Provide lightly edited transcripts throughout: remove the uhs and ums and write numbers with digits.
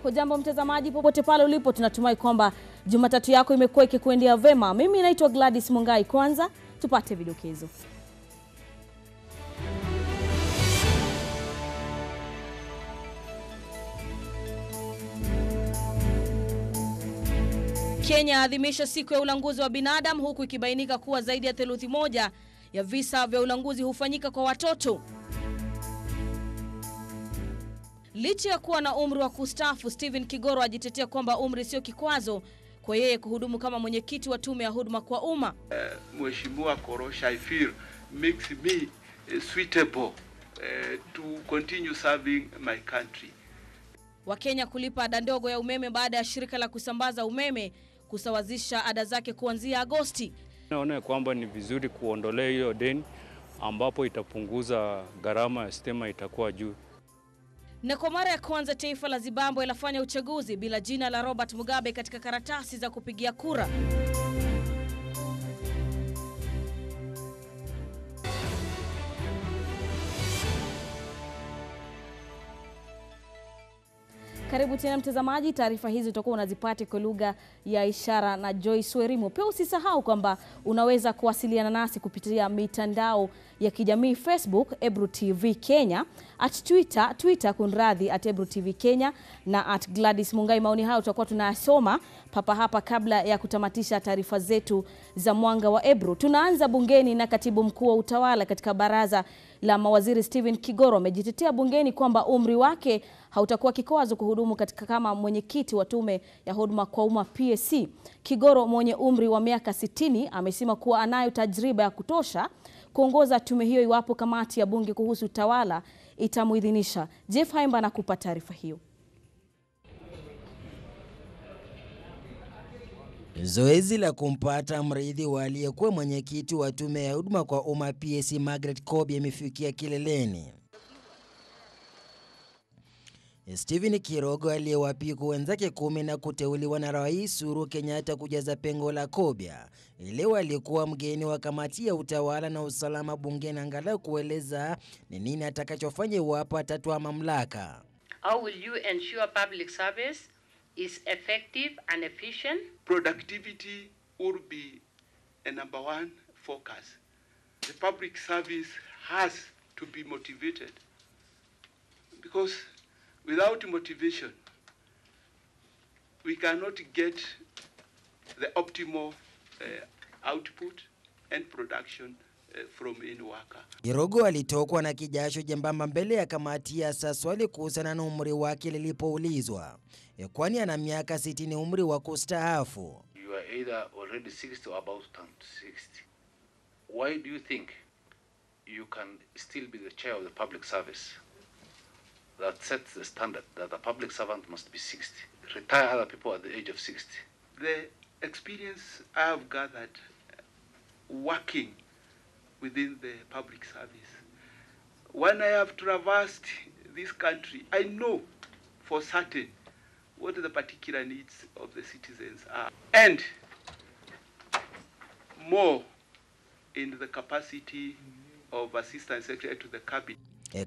Hujambo mtazamaji popote pale ulipo, tunatumai kwamba Jumatatu yako imekuwa ikikuendea vema. Mimi naitwa Gladys Mungai. Kwanza tupate vidokezo. Kenya adhimisha siku ya ulanguzi wa binadamu, huku ikibainika kuwa zaidi ya theluthi moja ya visa vya ulanguzi hufanyika kwa watoto. Licha ya kuwa na umri wa kustaafu, Stephen Kigoro ajitetea kwamba umri sio kikwazo kwa yeye kuhudumu kama mwenyekiti wa tume ya huduma kwa umma. Mheshimiwa Korosha, I feel makes me suitable to continue serving my country. Wakenya kulipa ada ndogo ya umeme baada ya shirika la kusambaza umeme kusawazisha ada zake kuanzia Agosti. Naona kwamba ni vizuri kuondolea hiyo deni ambapo itapunguza gharama ya stima itakuwa juu. Na kwa mara ya kwanza taifa la Zimbabwe lafanya uchaguzi bila jina la Robert Mugabe katika karatasi za kupigia kura. Karibu tena mtazamaji, taarifa hizi utakuwa unazipata kwa lugha ya ishara na Joyce Werimo. Pia usisahau kwamba unaweza kuwasiliana nasi kupitia mitandao ya kijamii: Facebook Ebru TV Kenya, Twitter kunradhi @Ebru TV Kenya na @Gladys Mungai. Maoni hayo tutakuwa tunayasoma papa hapa kabla ya kutamatisha taarifa zetu za Mwanga wa Ebru. Tunaanza bungeni na katibu mkuu wa utawala katika baraza la mawaziri Stephen Kigoro amejitetea bungeni kwamba umri wake hautakuwa kikwazo kuhudumu katika kama mwenyekiti wa tume ya huduma kwa umma PSC. Kigoro mwenye umri wa miaka 60 amesema kuwa anayo tajriba ya kutosha kuongoza tume hiyo iwapo kamati ya bunge kuhusu utawala itamuidhinisha. Jeff Haimba anakupa taarifa hiyo. Zoezi la kumpata mrithi wa aliyekuwa mwenyekiti wa tume ya huduma kwa umma PSC Margaret Kobi imefikia kileleni. Stephen Kirogo aliyewapiku wenzake 10 na kuteuliwa na Rais Uhuru Kenyatta kujaza pengo la Kobia, leo alikuwa mgeni wa kamati ya utawala na usalama bungeni angalau kueleza ni nini atakachofanya iwapo atatoa mamlaka. How will you ensure public service is effective and efficient? Productivity will be a number one focus. The public service has to be motivated, because without motivation, we cannot get the optimal output and production from any worker. Kirogo alitokwa na kijasho jembamba mbele ya kamati ya swali kuhusiana na umri wake lilipoulizwa, kwani ana miaka 60 umri wa kustaafu. You are either already 60 or about to turn 60. Why do you think you can still be the chair of the public service that sets the standard that a public servant must be 60? Retire other people at the age of 60. The experience I have gathered working within the public service, when I have traversed this country, I know for certain what the particular needs of the citizens are, and more in the capacity of Assistant Secretary to the Cabinet.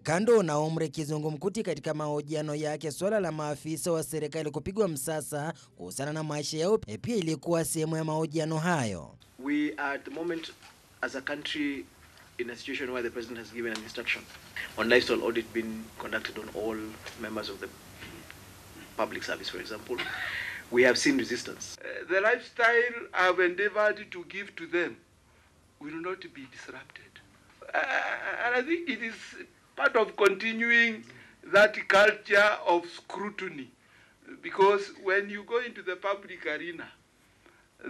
Kando na umri, kizungumkuti katika mahojiano yake swala la maafisa wa serikali kupigwa msasa kuhusiana na maisha yao pia ilikuwa sehemu ya mahojiano hayo. We are at the moment as a country in a situation where the president has given an instruction on lifestyle audit being conducted on all members of the public service, for example. We have seen resistance. The lifestyle I have endeavored to give to them will not be disrupted. And I think it is part of continuing that culture of scrutiny, because when you go into the public arena,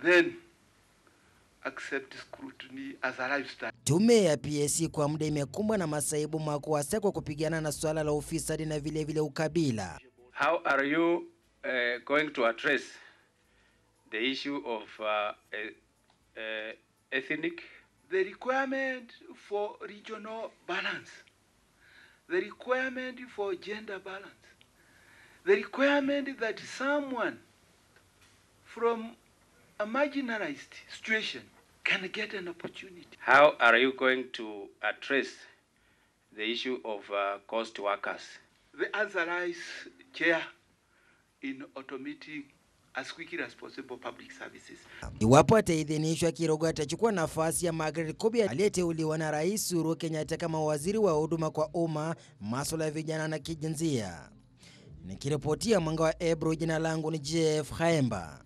then accept scrutiny as a lifestyle. Tume ya PSC kwa muda imekumbwa na masaibu makubwa kwa kupigana na swala la ufisadi na vile ukabila. How are you going to address the issue of ethnic? The requirement for regional balance, the requirement for gender balance, the requirement that someone from a marginalized situation can get an opportunity. How are you going to address the issue of cost workers? The answer is, Chair, in automating as quickly as possible public services. Iwapo ataidhinishwa, Kirogo atachukua nafasi ya Margaret Kobia aliyeteuliwa na Rais Uhuru Kenyatta kama waziri wa huduma kwa umma, masuala ya vijana na kijinsia. Nikiripotia Mwanga wa Ebru, jina langu ni Jeff Haemba.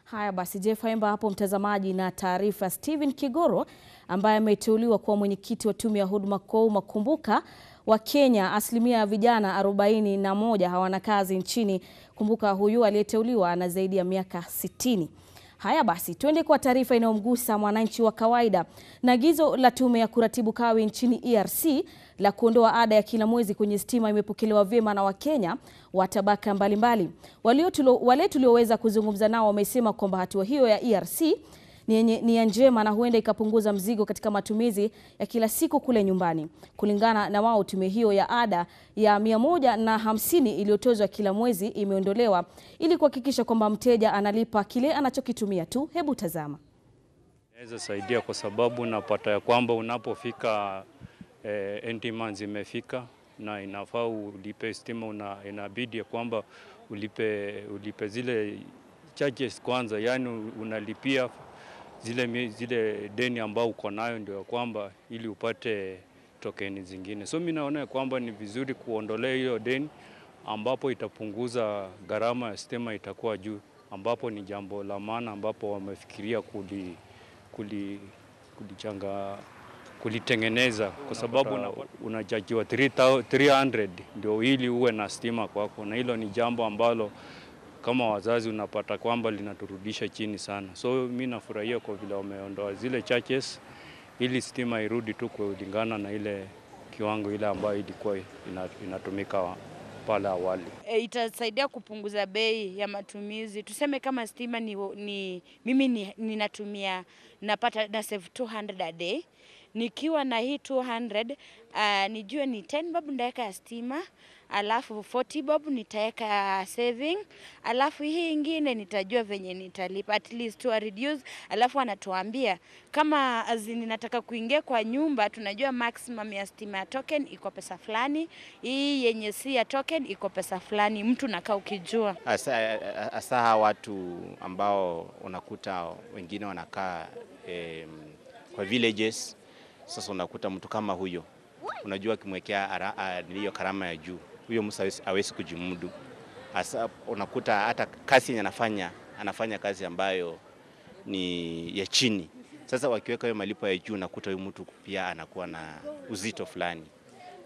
Haya basi, Jeff Haemba hapo mtazamaji, na taarifa Stephen Kigoro ambaye ameteuliwa kuwa mwenyekiti wa tume ya huduma kwa umma. Kumbuka wa Kenya, asilimia ya vijana 41 hawana kazi nchini. Kumbuka huyu aliyeteuliwa ana zaidi ya miaka 60. Haya basi, tuende kwa taarifa inayomgusa mwananchi wa kawaida. Na agizo la tume ya kuratibu kawi nchini ERC la kuondoa ada ya kila mwezi kwenye stima imepokelewa vyema na Wakenya wa tabaka mbalimbali. Wale tulioweza kuzungumza nao wamesema kwamba hatua hiyo ya ERC ni ya njema na huenda ikapunguza mzigo katika matumizi ya kila siku kule nyumbani. Kulingana na wao, tume hiyo ya ada ya 150 iliyotozwa kila mwezi imeondolewa ili kuhakikisha kwamba mteja analipa kile anachokitumia tu. Hebu tazama. Inaweza saidia kwa sababu unapata ya kwamba unapofika end month imefika na inafaa ulipe stima, inabidi ya kwamba ulipe zile charges kwanza, yani unalipia zile deni ambao uko nayo ndio kwamba ili upate tokeni zingine. So mimi naona kwamba ni vizuri kuondolea hiyo deni ambapo itapunguza gharama ya stima itakuwa juu, ambapo ni jambo la maana ambapo wamefikiria kulitengeneza, kwa sababu unajajiwa 300 ndio ili uwe na stima kwako, na hilo ni jambo ambalo kama wazazi unapata kwamba linaturudisha chini sana. So mimi nafurahia kwa vile wameondoa zile charges ili stima irudi tu kulingana na ile kiwango ile ambayo ilikuwa inatumika pale awali. Itasaidia kupunguza bei ya matumizi. Tuseme kama stima mimi ninatumia, napata na save 200 a day. Nikiwa na hii 200, nijue ni 10 bob ndaweka ya stima, alafu 40 bob nitaweka saving, alafu hii ingine nitajua venye nitalipa at least to reduce. Alafu anatuambia kama ninataka kuingia kwa nyumba, tunajua maximum ya stima token iko pesa fulani, hii yenye si ya token iko pesa fulani, mtu nakaa ukijua. Asa watu ambao unakuta wengine wanakaa kwa villages. Sasa unakuta mtu kama huyo, unajua kimwekea hiyo karama ya juu, huyo mtu hawezi kujimudu. Asa unakuta hata kazi yenye anafanya kazi ambayo ni ya chini. Sasa wakiweka hiyo malipo ya juu, unakuta huyo mtu pia anakuwa na uzito fulani.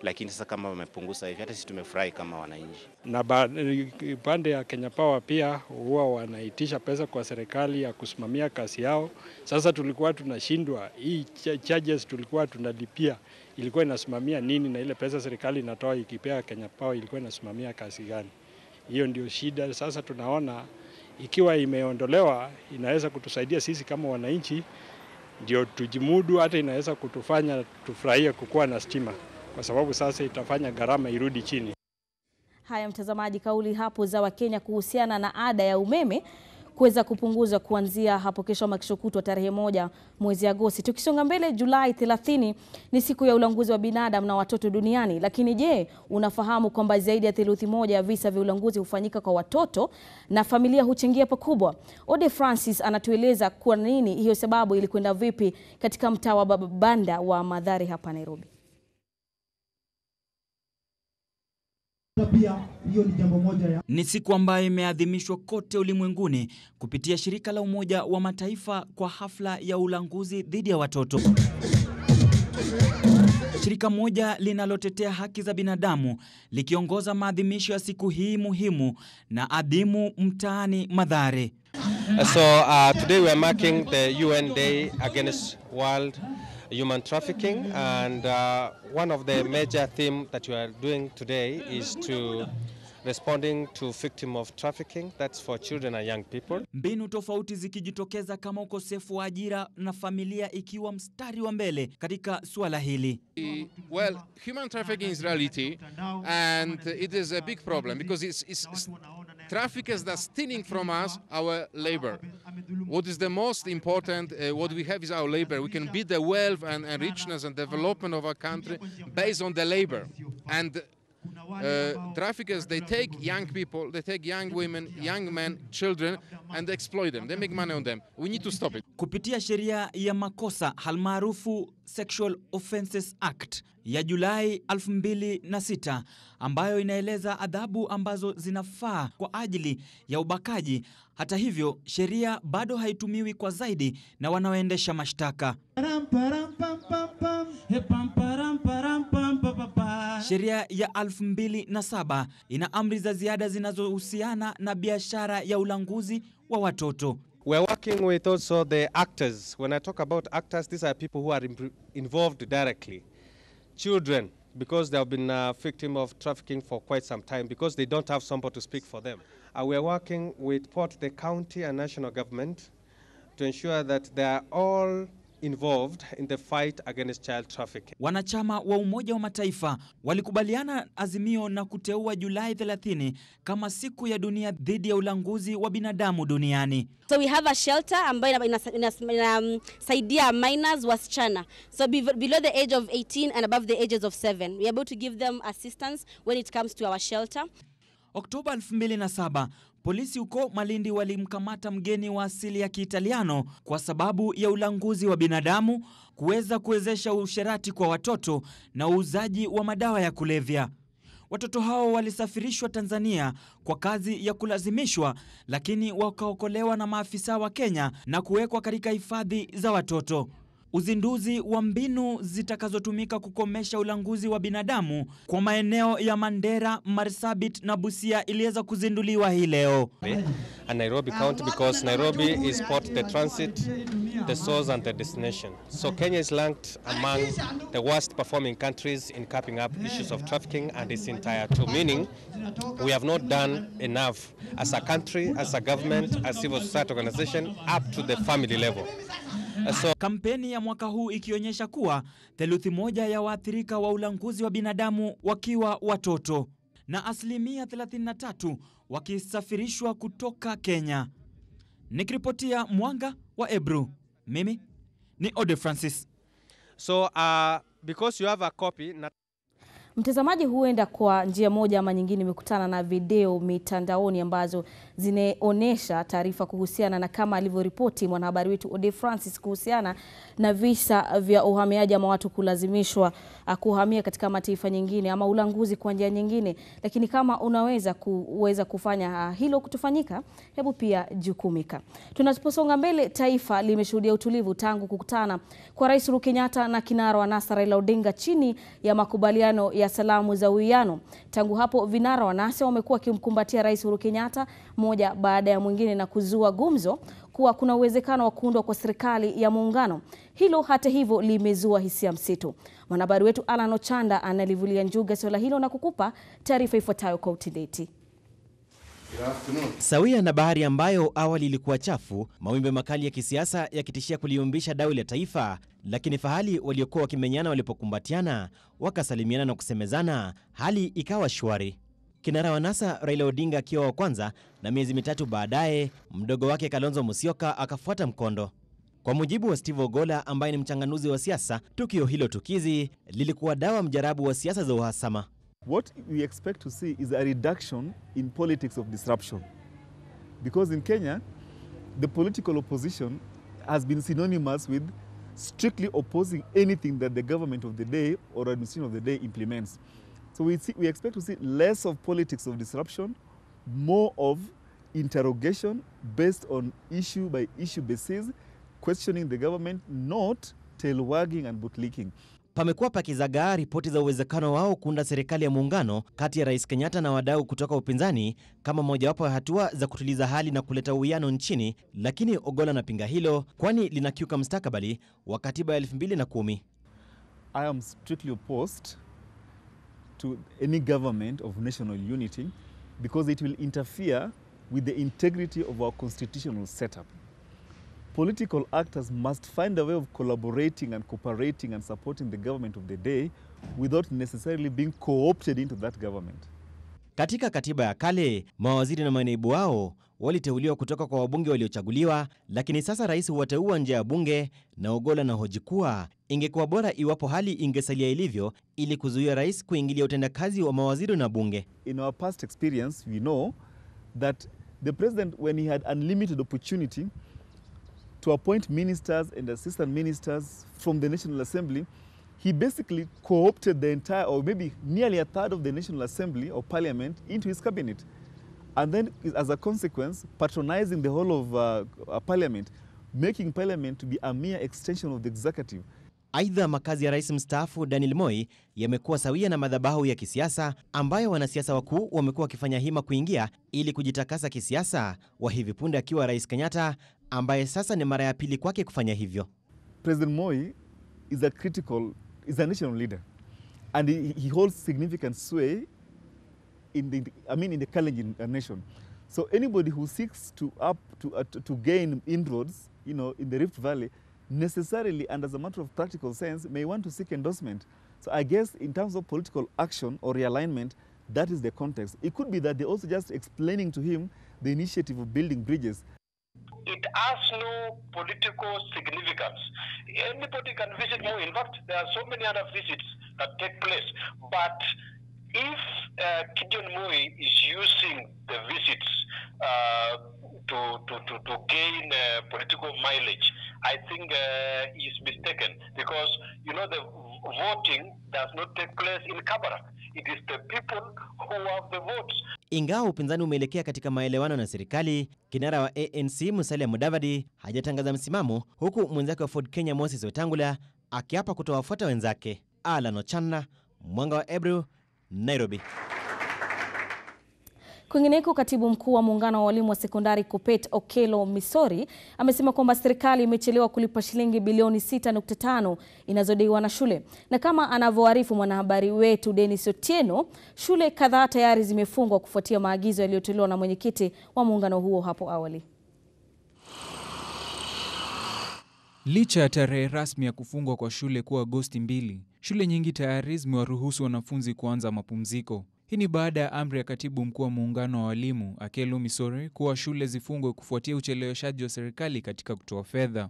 Lakini sasa kama wamepunguza hivi, hata sisi tumefurahi kama wananchi. Na pande ya Kenya Power pia huwa wanaitisha pesa kwa serikali ya kusimamia kazi yao. Sasa tulikuwa tunashindwa, hii charges tulikuwa tunalipia ilikuwa inasimamia nini, na ile pesa serikali inatoa ikipea Kenya Power ilikuwa inasimamia kazi gani? Hiyo ndio shida. Sasa tunaona ikiwa imeondolewa inaweza kutusaidia sisi kama wananchi ndio tujimudu, hata inaweza kutufanya tufurahie kukuwa na stima, kwa sababu sasa itafanya gharama irudi chini. Haya mtazamaji, kauli hapo za Wakenya kuhusiana na ada ya umeme kuweza kupunguzwa kuanzia hapo kesho ama kesho kutwa tarehe 1 mwezi Agosti. Tukisonga mbele, Julai 30 ni siku ya ulanguzi wa binadamu na watoto duniani. Lakini je, unafahamu kwamba zaidi ya 1/3 ya visa vya ulanguzi hufanyika kwa watoto na familia huchangia pakubwa? Ode Francis anatueleza kwa nini hiyo sababu ilikwenda vipi katika mtaa wa Banda wa Mathare hapa Nairobi. Pia hiyo ni jambo moja ya. Ni siku ambayo imeadhimishwa kote ulimwenguni kupitia shirika la Umoja wa Mataifa kwa hafla ya ulanguzi dhidi ya watoto. Shirika moja linalotetea haki za binadamu likiongoza maadhimisho ya siku hii muhimu na adhimu mtaani Mathare. So today we are marking the UN Day Against World Human Trafficking, and one of the major themes that we are doing today is to responding to victim of trafficking, that's for children and young people. Mbinu tofauti zikijitokeza kama ukosefu wa ajira na familia ikiwa mstari wa mbele katika swala hili. Well, human trafficking is reality, and it is a big problem because it's traffickers that are stealing from us our labor. What is the most important, what we have is our labor. We can build the wealth and richness and development of our country based on the labor. And traffickers, they take young people, they take young women, young men, children, and they exploit them. They make money on them. We need to stop it. Kupitia sheria ya makosa halmaarufu Sexual Offences Act ya Julai 2006 ambayo inaeleza adhabu ambazo zinafaa kwa ajili ya ubakaji. Hata hivyo, sheria bado haitumiwi kwa zaidi na wanaoendesha mashtaka. Sheria ya 2007 ina amri za ziada zinazohusiana na biashara ya ulanguzi wa watoto. We're working with also the actors. When I talk about actors, these are people who are involved directly. Children, because they have been a victim of trafficking for quite some time, because they don't have somebody to speak for them. We're working with both the county and national government to ensure that they are all involved in the fight against child trafficking. Wanachama wa Umoja wa Mataifa walikubaliana azimio na kuteua Julai 30 kama siku ya dunia dhidi ya ulanguzi wa binadamu duniani. So we have a shelter ambayo inasaidia minors wasichana. So below the age of 18 and above the ages of 7. We are able to give them assistance when it comes to our shelter. Oktoba 2007, polisi huko Malindi walimkamata mgeni wa asili ya Kiitaliano kwa sababu ya ulanguzi wa binadamu, kuwezesha usherati kwa watoto na uuzaji wa madawa ya kulevya. Watoto hao walisafirishwa Tanzania kwa kazi ya kulazimishwa, lakini wakaokolewa na maafisa wa Kenya na kuwekwa katika hifadhi za watoto. Uzinduzi wa mbinu zitakazotumika kukomesha ulanguzi wa binadamu kwa maeneo ya Mandera, Marsabit na Busia iliweza kuzinduliwa hii leo. And Nairobi County, because Nairobi is both the transit, the source and the destination. So Kenya is ranked among the worst performing countries in capping up issues of trafficking and its entire tool, meaning we have not done enough as a country, as a government, as civil society organization, up to the family level. So, kampeni ya mwaka huu ikionyesha kuwa theluthi moja ya waathirika wa ulanguzi wa binadamu wakiwa watoto na asilimia 33 wakisafirishwa kutoka Kenya. Nikiripotia Mwanga wa Ebru, mimi ni Ode Francis. So because you have a copy. Mtazamaji, huenda kwa njia moja ama nyingine umekutana na video mitandaoni ambazo zinaonesha taarifa kuhusiana na kama alivyoripoti mwanahabari wetu Ode Francis kuhusiana na visa vya uhamiaji ama watu kulazimishwa kuhamia katika mataifa nyingine ama ulanguzi kwa njia nyingine. Lakini kama unaweza kufanya hilo kutofanyika, hebu pia jukumika. Tunaposonga mbele, taifa limeshuhudia utulivu tangu kukutana kwa Rais Uhuru Kenyatta na kinara wa NASA Raila Odinga chini ya makubaliano ya salamu za uwiano. Tangu hapo vinara wa NASA wamekuwa wakimkumbatia Rais Uhuru Kenyatta moja baada ya mwingine na kuzua gumzo kuwa kuna uwezekano wa kuundwa kwa serikali ya muungano. Hilo hata hivyo limezua hisia mseto. Mwanahabari wetu Alan Ochanda analivulia njuga swala hilo na kukupa taarifa ifuatayo kwa utendeti. Sawia na bahari ambayo awali ilikuwa chafu, mawimbi makali ya kisiasa yakitishia kuliumbisha dau la taifa, lakini fahali waliokuwa wakimenyana walipokumbatiana, wakasalimiana na kusemezana, hali ikawa shwari. Kinara wa NASA Raila Odinga akiwa wa kwanza, na miezi mitatu baadaye mdogo wake Kalonzo Musyoka akafuata mkondo. Kwa mujibu wa Steve Ogola ambaye ni mchanganuzi wa siasa, tukio hilo tukizi lilikuwa dawa mjarabu wa siasa za uhasama. What we expect to see is a reduction in politics of disruption. Because in Kenya, the political opposition has been synonymous with strictly opposing anything that the government of the day or administration of the day implements. So we expect to see less of politics of disruption, more of interrogation based on issue by issue basis, questioning the government, not tail wagging and bootlicking. Pamekuwa pakizagaa ripoti za uwezekano wao kuunda serikali ya muungano kati ya Rais Kenyatta na wadau kutoka upinzani kama mojawapo ya hatua za kutuliza hali na kuleta uwiano nchini, lakini Ogola anapinga hilo kwani linakiuka mustakabali wa katiba ya 2010. I am strictly opposed to any government of national unity because it will interfere with the integrity of our constitutional setup. Political actors must find a way of collaborating and cooperating and supporting the government of the day without necessarily being co-opted into that government. Katika katiba ya kale, mawaziri na manaibu wao waliteuliwa kutoka kwa wabunge waliochaguliwa, lakini sasa rais huwateua nje ya bunge, na Ogolla na hoji kuwa ingekuwa bora iwapo hali ingesalia ilivyo ili kuzuia rais kuingilia utendakazi wa mawaziri na bunge. In our past experience, we know that the president, when he had unlimited opportunity to appoint ministers and assistant ministers from the National Assembly, he basically co-opted the entire, or maybe nearly a third of the National Assembly or Parliament into his cabinet. And then, as a consequence, patronizing the whole of Parliament, making Parliament to be a mere extension of the executive. Aidha, makazi ya rais mstaafu Daniel Moi yamekuwa sawia na madhabahu ya kisiasa ambayo wanasiasa wakuu wamekuwa wakifanya hima kuingia ili kujitakasa kisiasa, wa hivi punde akiwa Rais Kenyatta ambaye sasa ni mara ya pili kwake kufanya hivyo. President Moi is a national leader, and he holds significant sway in the Kalenjin nation. So anybody who seeks to gain inroads, in the Rift Valley, necessarily, and as a matter of practical sense, may want to seek endorsement. So I guess in terms of political action or realignment, that is the context. It could be that they're also just explaining to him the initiative of building bridges. It has no political significance. Anybody can visit Moi. In fact, there are so many other visits that take place. But if Gideon Moi is using the visits to gain political mileage, I think he is mistaken, because the voting does not take place in Kabarak. It is the people who have the votes. Ingawa upinzani umeelekea katika maelewano na serikali, kinara wa ANC Musalia Mudavadi hajatangaza msimamo, huku mwenzake wa Ford Kenya Moses Wetangula akiapa kutowafuata wenzake. Alan Ochanna, Mwanga wa Ebru, Nairobi. Kwingineko, katibu mkuu wa muungano wa walimu wa sekondari Kuppet Okello Misori amesema kwamba serikali imechelewa kulipa shilingi bilioni 6.5 inazodaiwa na shule. Na kama anavyoarifu mwanahabari wetu Dennis Otieno, shule kadhaa tayari zimefungwa kufuatia maagizo yaliyotolewa na mwenyekiti wa muungano huo hapo awali. Licha ya tarehe rasmi ya kufungwa kwa shule kuwa Agosti 2, shule nyingi tayari zimewaruhusu wanafunzi kuanza mapumziko. Hii ni baada ya amri ya katibu mkuu wa muungano wa walimu Okello Misori kuwa shule zifungwe kufuatia ucheleweshaji wa serikali katika kutoa fedha.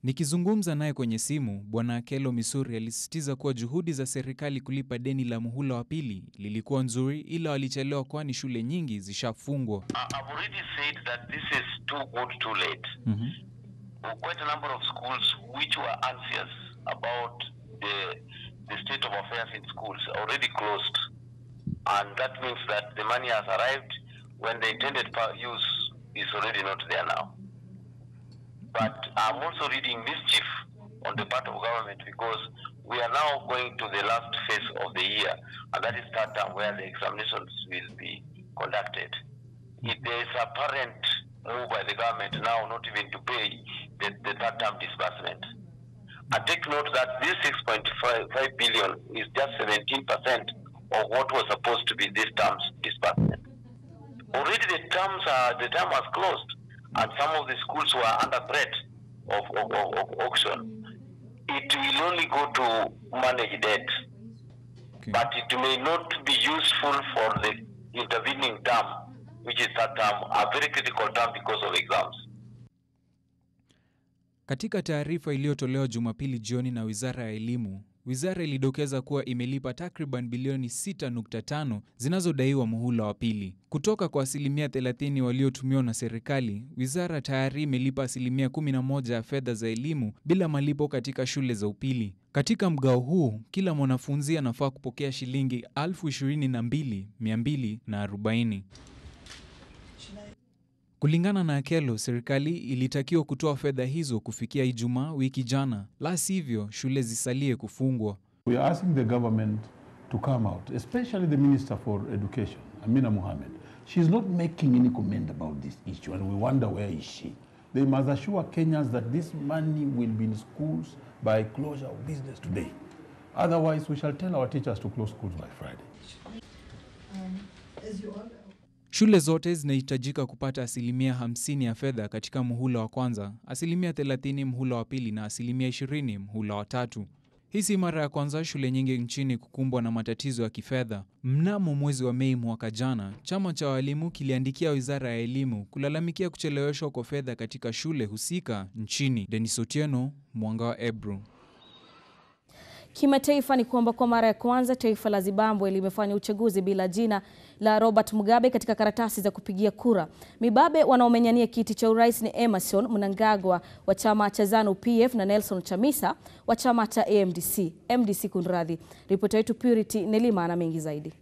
Nikizungumza naye kwenye simu, Bwana Okello Misori alisisitiza kuwa juhudi za serikali kulipa deni la muhula wa pili lilikuwa nzuri, ila walichelewa kwani shule nyingi zishafungwa. I've already said that this is too good too late. Quite a number of schools which were anxious about the state of affairs in schools already closed, and that means that the money has arrived when the intended use is already not there now. But I'm also reading mischief on the part of government, because we are now going to the last phase of the year, and that is third term, where the examinations will be conducted. If there is a apparent move by the government now not even to pay the third term disbursement. And take note that this 6.5 billion is just 17% of what was supposed to be this term's disbursement. Already the term has closed, and some of the schools were under threat of auction. It will only go to manage debt, but it may not be useful for the intervening term, which is that term, a very critical term because of exams. Katika taarifa iliyotolewa Jumapili jioni na Wizara ya Elimu, wizara ilidokeza kuwa imelipa takriban bilioni 6.5 zinazodaiwa muhula wa pili. Kutoka kwa asilimia 30 waliotumiwa na serikali, wizara tayari imelipa asilimia 11 ya fedha za elimu bila malipo katika shule za upili. Katika mgao huu, kila mwanafunzi anafaa kupokea shilingi 22,240. Kulingana na Okello, serikali ilitakiwa kutoa fedha hizo kufikia Ijumaa wiki jana, la sivyo shule zisalie kufungwa. We are asking the government to come out, especially the Minister for Education, Amina Mohamed. She is not making any comment about this issue, and we wonder where is she. They must assure Kenyans that this money will be in schools by closure of business today. Otherwise, we shall tell our teachers to close schools by Friday. Shule zote zinahitajika kupata asilimia 50 ya fedha katika muhula wa kwanza, asilimia 30 muhula wa pili na asilimia 20 muhula wa tatu. Hii si mara ya kwanza shule nyingi nchini kukumbwa na matatizo ya kifedha. Mnamo mwezi wa Mei mwaka jana, chama cha walimu kiliandikia Wizara ya Elimu kulalamikia kucheleweshwa kwa fedha katika shule husika nchini. Dennis Otieno, Mwanga wa Ebru. Kimataifa ni kwamba kwa mara ya kwanza taifa la Zimbabwe limefanya uchaguzi bila jina la Robert Mugabe katika karatasi za kupigia kura. Mibabe wanaomenyania kiti cha urais ni Emmerson Mnangagwa wa chama cha ZANU-PF na Nelson Chamisa wa chama cha MDC kunradhi. Ripoti yetu Purity Nelima ana mengi zaidi.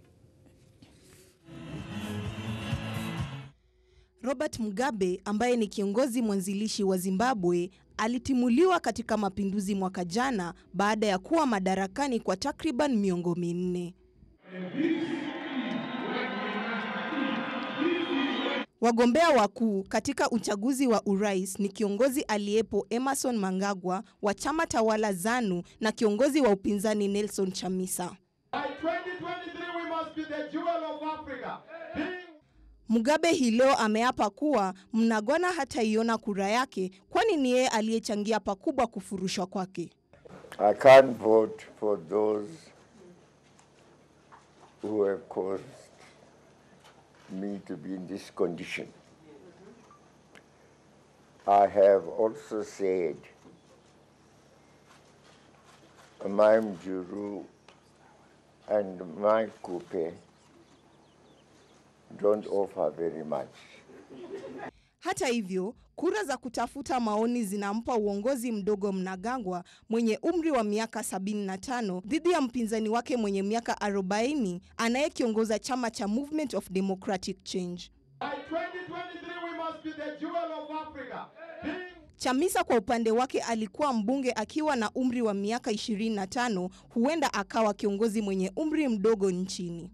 Robert Mugabe ambaye ni kiongozi mwanzilishi wa Zimbabwe alitimuliwa katika mapinduzi mwaka jana baada ya kuwa madarakani kwa takriban miongo minne. Wagombea wakuu katika uchaguzi wa urais ni kiongozi aliyepo Emmerson Mnangagwa wa chama tawala ZANU na kiongozi wa upinzani Nelson Chamisa. By 2023 we must be the jewel of Africa. Mugabe hii leo ameapa kuwa Mnangagwa hataiona kura yake kwani ni yeye aliyechangia pakubwa kufurushwa kwake. I can't vote for those who have caused me to be in this condition. I have also said my Mjuru and my Kupe don't offer very much. Hata hivyo, kura za kutafuta maoni zinampa uongozi mdogo Mnangagwa mwenye umri wa miaka 75 dhidi ya mpinzani wake mwenye miaka 40 anayekiongoza chama cha Movement of Democratic Change. By 2023 we must be the jewel of Africa. Chamisa kwa upande wake alikuwa mbunge akiwa na umri wa miaka 25, huenda akawa kiongozi mwenye umri mdogo nchini.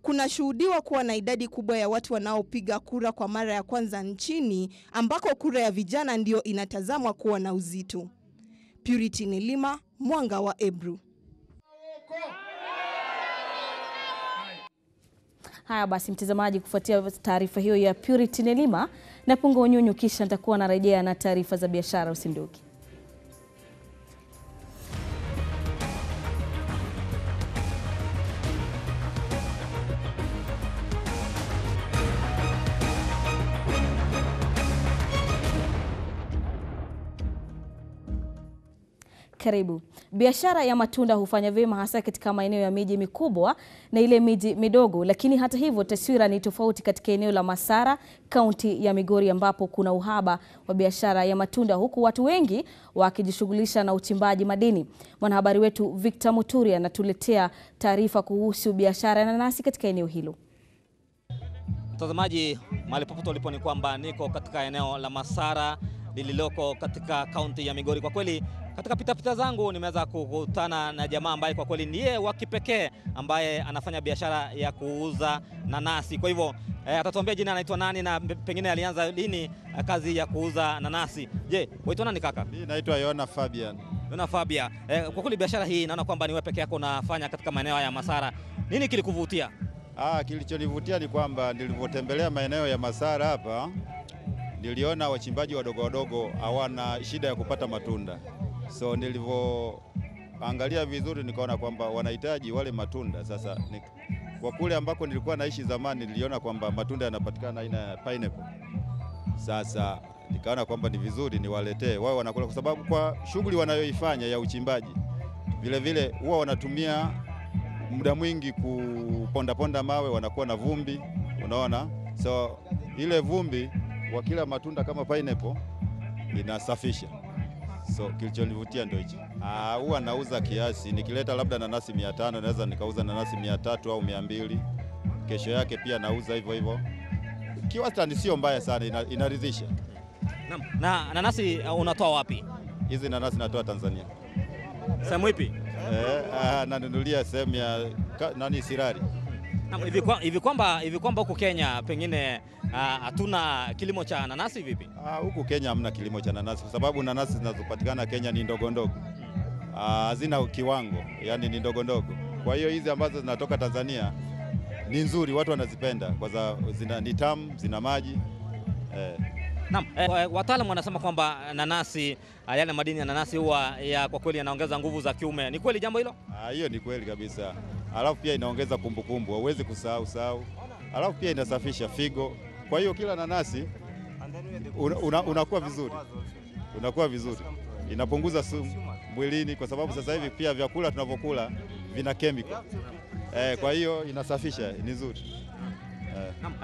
Kuna shuhudiwa kuwa na idadi kubwa ya watu wanaopiga kura kwa mara ya kwanza nchini ambako kura ya vijana ndio inatazamwa kuwa na uzito. Purity Nelima, Mwanga wa Ebru. Haya basi mtazamaji, kufuatia taarifa hiyo ya Purity Nelima na punga unyunyu, kisha nitakuwa narejea na taarifa za biashara. Usindoki. Karibu. Biashara ya matunda hufanya vyema hasa katika maeneo ya miji mikubwa na ile miji midogo, lakini hata hivyo taswira ni tofauti katika eneo la Masara, kaunti ya Migori ambapo kuna uhaba wa biashara ya matunda huku watu wengi wakijishughulisha na uchimbaji madini. Mwanahabari wetu Victor Muturi anatuletea taarifa kuhusu biashara ya nanasi katika eneo hilo. Mtazamaji, mahali popote ulipo ni kwamba niko katika eneo la Masara lililoko katika kaunti ya Migori. Kwa kweli katika pitapita zangu nimeweza kukutana na jamaa ambaye kwa kweli ndiye wa kipekee ambaye anafanya biashara ya kuuza nanasi. Kwa hivyo atatuambia jina anaitwa nani na pengine alianza lini kazi ya kuuza nanasi. Je, waitwa nani kaka? Mimi naitwa Yona Fabian. Yona Fabian. Kwa kweli biashara hii naona kwamba ni wewe peke yako unafanya katika maeneo ya Masara. Nini kilikuvutia? Kilichonivutia ni kwamba nilipotembelea maeneo ya Masara hapa niliona wachimbaji wadogo wadogo hawana shida ya kupata matunda. So nilivyoangalia vizuri nikaona kwamba wanahitaji wale matunda. Sasa kwa kule ambako nilikuwa naishi zamani niliona kwamba matunda yanapatikana aina ya pineapple. Sasa nikaona kwamba ni vizuri niwaletee wao wanakula, kwa sababu kwa shughuli wanayoifanya ya uchimbaji vile vile huwa wanatumia muda mwingi kuponda mawe, wanakuwa na vumbi, unaona? So ile vumbi wa kila matunda kama pineapple inasafisha. So kilichonivutia ndio hicho. Huwa nauza kiasi, nikileta labda nanasi 500 naweza nikauza nanasi 300 au 200. Kesho yake pia nauza hivyo hivyo. Kiwastani sio mbaya sana, inaridhisha. Na nanasi unatoa wapi? Hizi nanasi natoa Tanzania. Sehemu ipi? Nanunulia sehemu ya Sirari. Hivi kwamba huko Kenya pengine hatuna kilimo cha nanasi vipi? Huku Kenya hamna kilimo cha nanasi kwa sababu nanasi zinazopatikana Kenya ni ndogo ndogo. Hazina kiwango, yani ni ndogo ndogo. Kwa hiyo hizi ambazo zinatoka Tanzania ni nzuri, watu wanazipenda kwa sababu ni tamu, zina maji. Naam, wataalamu wanasema kwamba nanasi, yale madini ya nanasi huwa kwa kweli yanaongeza nguvu za kiume. Ni kweli jambo hilo? Hiyo ni kweli kabisa. Alafu pia inaongeza kumbukumbu, huwezi kusahau. Alafu pia inasafisha figo. Kwa hiyo kila nanasi unakuwa vizuri. Unakuwa vizuri. Inapunguza sumu mwilini kwa sababu sasa hivi pia vyakula tunavyokula vina chemical. Kwa hiyo inasafisha, ni nzuri.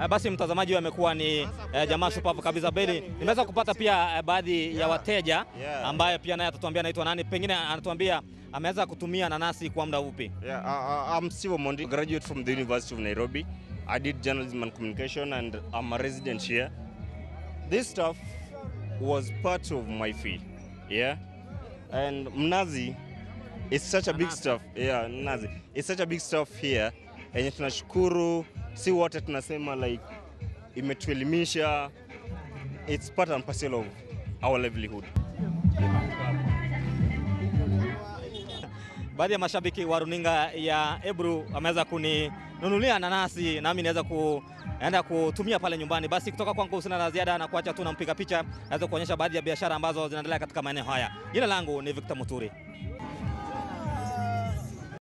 Basi mtazamaji amekuwa ni jamaa shupavu kabisa Beli. Nimeweza kupata pia baadhi ya wateja ambaye pia naye atatuambia anaitwa nani, pengine anatuambia ameweza kutumia nanasi kwa muda upi. I'm Steve Mondi, graduate from the University of Nairobi. I did journalism and communication and I'm a resident here. This stuff was part of my fee. And mnazi is such a big stuff. Mnazi. It's such a big stuff here. And tunashukuru, si wote tunasema like imetuelimisha. It's part and parcel of our livelihood. Baadhi ya mashabiki wa runinga ya Ebru ameweza kuninunulia nanasi nami niweza kuenda kutumia pale nyumbani. Basi kutoka kwangu sina la ziada na kuacha tu na mpiga picha aweze kuonyesha baadhi ya biashara ambazo zinaendelea katika maeneo haya. Jina langu ni Victor Muturi.